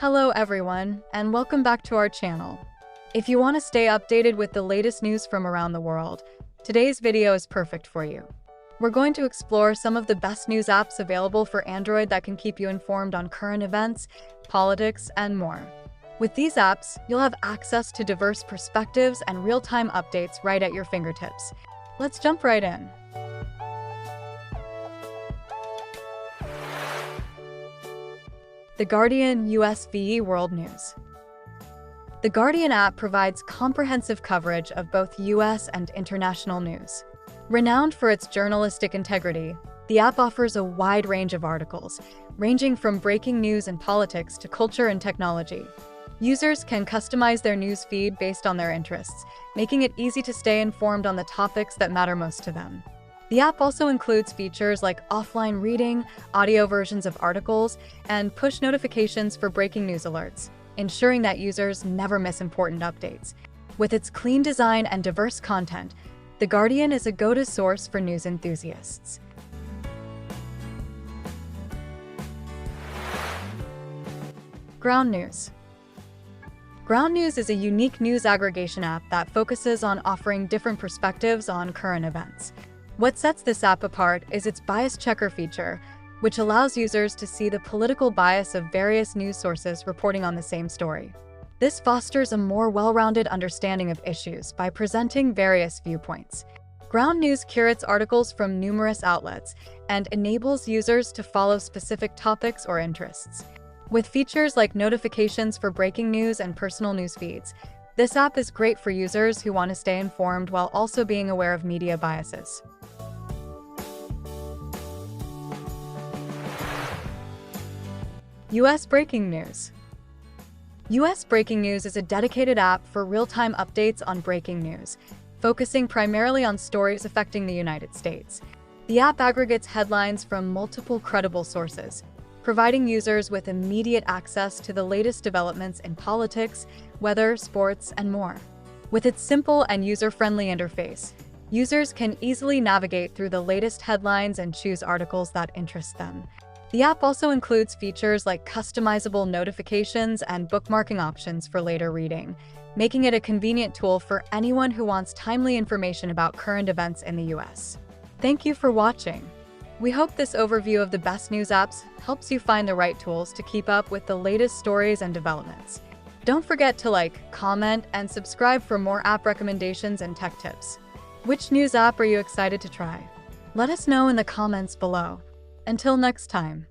Hello everyone, and welcome back to our channel. If you want to stay updated with the latest news from around the world, today's video is perfect for you. We're going to explore some of the best news apps available for Android that can keep you informed on current events, politics, and more. With these apps, you'll have access to diverse perspectives and real-time updates right at your fingertips. Let's jump right in. The Guardian USVE World News. The Guardian app provides comprehensive coverage of both US and international news. Renowned for its journalistic integrity, the app offers a wide range of articles, ranging from breaking news and politics to culture and technology. Users can customize their news feed based on their interests, making it easy to stay informed on the topics that matter most to them. The app also includes features like offline reading, audio versions of articles, and push notifications for breaking news alerts, ensuring that users never miss important updates. With its clean design and diverse content, The Guardian is a go-to source for news enthusiasts. Ground News. Ground News is a unique news aggregation app that focuses on offering different perspectives on current events. What sets this app apart is its bias checker feature, which allows users to see the political bias of various news sources reporting on the same story. This fosters a more well-rounded understanding of issues by presenting various viewpoints. Ground News curates articles from numerous outlets and enables users to follow specific topics or interests. With features like notifications for breaking news and personal news feeds, this app is great for users who want to stay informed while also being aware of media biases. US Breaking News. US Breaking News is a dedicated app for real-time updates on breaking news, focusing primarily on stories affecting the United States. The app aggregates headlines from multiple credible sources, providing users with immediate access to the latest developments in politics, weather, sports, and more. With its simple and user-friendly interface, users can easily navigate through the latest headlines and choose articles that interest them. The app also includes features like customizable notifications and bookmarking options for later reading, making it a convenient tool for anyone who wants timely information about current events in the US. Thank you for watching. We hope this overview of the best news apps helps you find the right tools to keep up with the latest stories and developments. Don't forget to like, comment, and subscribe for more app recommendations and tech tips. Which news app are you excited to try? Let us know in the comments below. Until next time.